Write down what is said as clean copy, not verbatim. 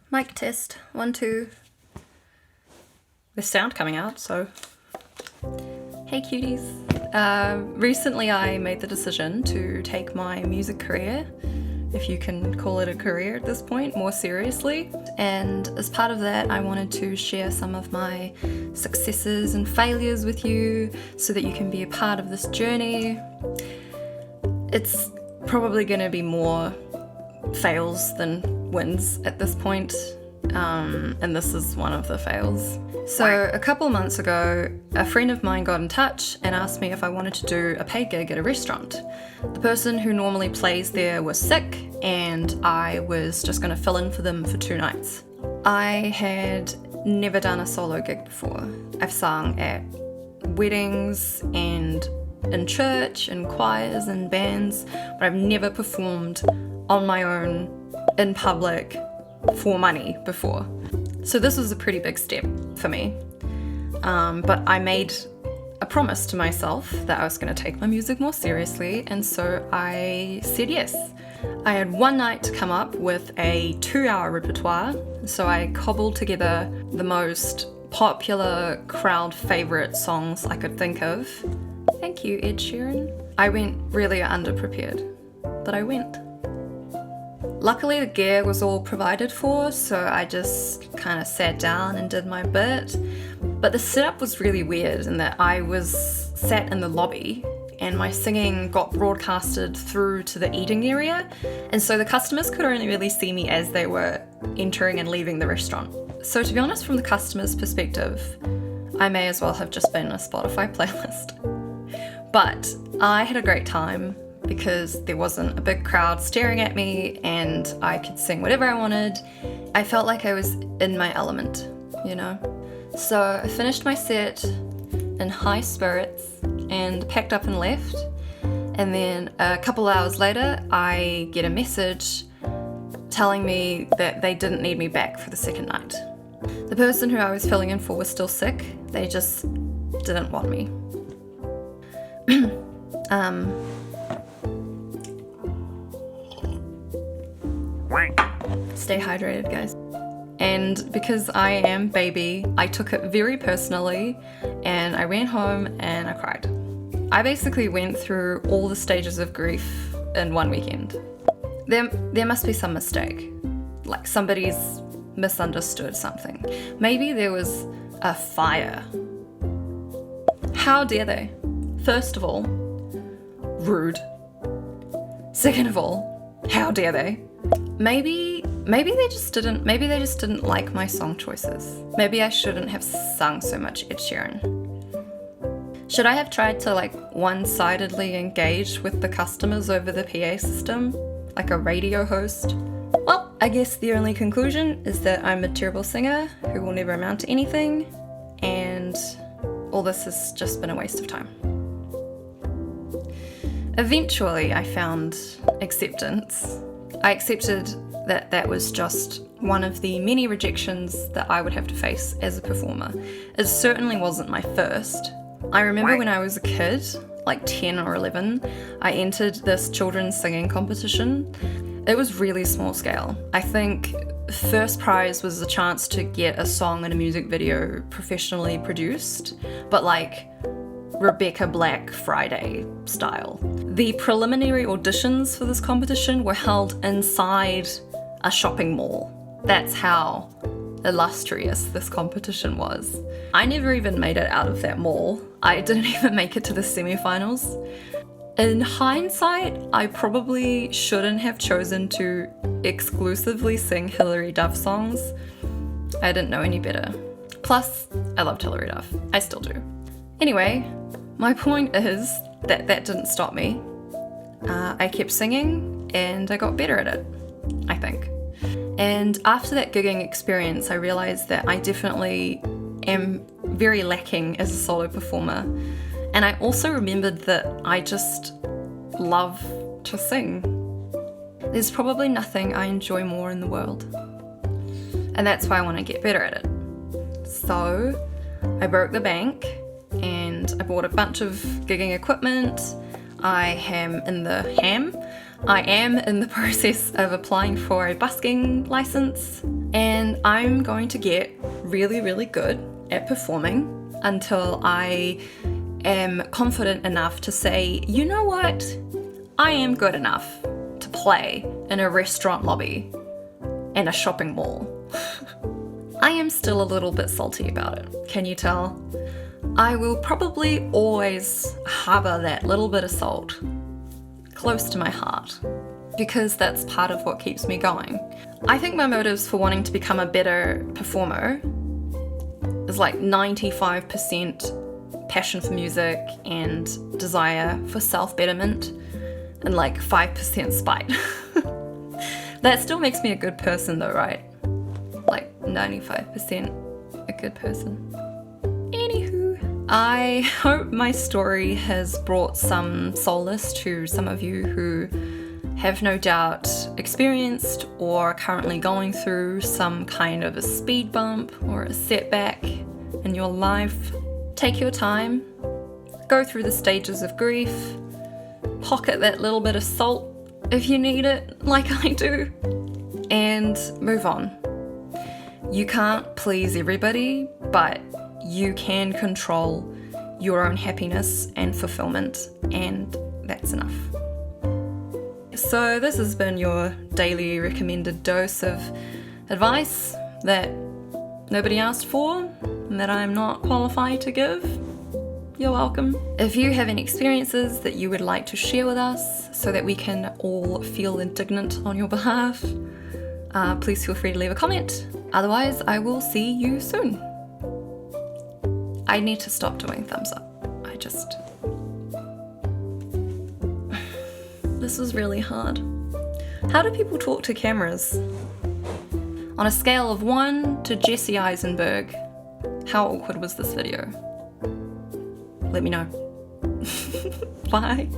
Mic test, 1, 2. There's sound coming out, so. Hey cuties. Recently I made the decision to take my music career, if you can call it a career at this point, more seriously. And as part of that, I wanted to share some of my successes and failures with you so that you can be a part of this journey. It's probably going to be more fails than wins at this point, and this is one of the fails. So a couple months ago, a friend of mine got in touch and asked me if I wanted to do a paid gig at a restaurant. The person who normally plays there was sick, and I was just going to fill in for them for 2 nights. I had never done a solo gig before. I've sung at weddings and in church and choirs and bands, but I've never performed on my own in public for money before. So this was a pretty big step for me. But I made a promise to myself that I was going to take my music more seriously, and so I said yes. I had one night to come up with a 2-hour repertoire, so I cobbled together the most popular crowd favourite songs I could think of. Thank you, Ed Sheeran. I went really underprepared, but I went. Luckily the gear was all provided for, so I just kind of sat down and did my bit. But the setup was really weird in that I was sat in the lobby and my singing got broadcasted through to the eating area, and so the customers could only really see me as they were entering and leaving the restaurant. So to be honest, from the customer's perspective, I may as well have just been a Spotify playlist. But I had a great time because there wasn't a big crowd staring at me and I could sing whatever I wanted. I felt like I was in my element, you know? So I finished my set in high spirits and packed up and left. And then a couple hours later, I get a message telling me that they didn't need me back for the second night. The person who I was filling in for was still sick. They just didn't want me. Stay hydrated, guys. And because I am baby, I took it very personally and I went home and I cried. I basically went through all the stages of grief in one weekend. There must be some mistake, like somebody's misunderstood something. Maybe there was a fire. How dare they? First of all, rude. Second of all, how dare they? Maybe they just didn't like my song choices. Maybe I shouldn't have sung so much Ed Sheeran. Should I have tried to one-sidedly engage with the customers over the PA system, like a radio host? Well, I guess the only conclusion is that I'm a terrible singer who will never amount to anything, and all this has just been a waste of time. Eventually, I found acceptance. I accepted that that was just one of the many rejections that I would have to face as a performer. It certainly wasn't my first. I remember when I was a kid, like 10 or 11, I entered this children's singing competition. It was really small scale. I think first prize was the chance to get a song and a music video professionally produced, but like Rebecca Black Friday style. The preliminary auditions for this competition were held inside a shopping mall. That's how illustrious this competition was. I never even made it out of that mall. I didn't even make it to the semi-finals. In hindsight, I probably shouldn't have chosen to exclusively sing Hilary Duff songs. I didn't know any better. Plus, I loved Hilary Duff. I still do. Anyway, my point is that didn't stop me. I kept singing and I got better at it, I think. And after that gigging experience, I realized that I definitely am very lacking as a solo performer. And I also remembered that I just love to sing. There's probably nothing I enjoy more in the world. And that's why I want to get better at it. So I broke the bank and I bought a bunch of gigging equipment. I am in the process of applying for a busking license, and I'm going to get really, really good at performing until I am confident enough to say, you know what? I am good enough to play in a restaurant lobby and a shopping mall. I am still a little bit salty about it, can you tell? I will probably always harbour that little bit of salt close to my heart, because that's part of what keeps me going. I think my motives for wanting to become a better performer is like 95% passion for music and desire for self-betterment, and like 5% spite. That still makes me a good person though, right? Like 95% a good person. Anywho, I hope my story has brought some solace to some of you who have no doubt experienced or are currently going through some kind of a speed bump or a setback in your life. Take your time, go through the stages of grief, pocket that little bit of salt if you need it, like I do, and move on. You can't please everybody, but you can control your own happiness and fulfillment, and that's enough. So this has been your daily recommended dose of advice that nobody asked for and that I'm not qualified to give. You're welcome. If you have any experiences that you would like to share with us so that we can all feel indignant on your behalf, please feel free to leave a comment. Otherwise, I will see you soon. I need to stop doing thumbs up. This is really hard. How do people talk to cameras? On a scale of 1 to Jesse Eisenberg, how awkward was this video? Let me know. Bye.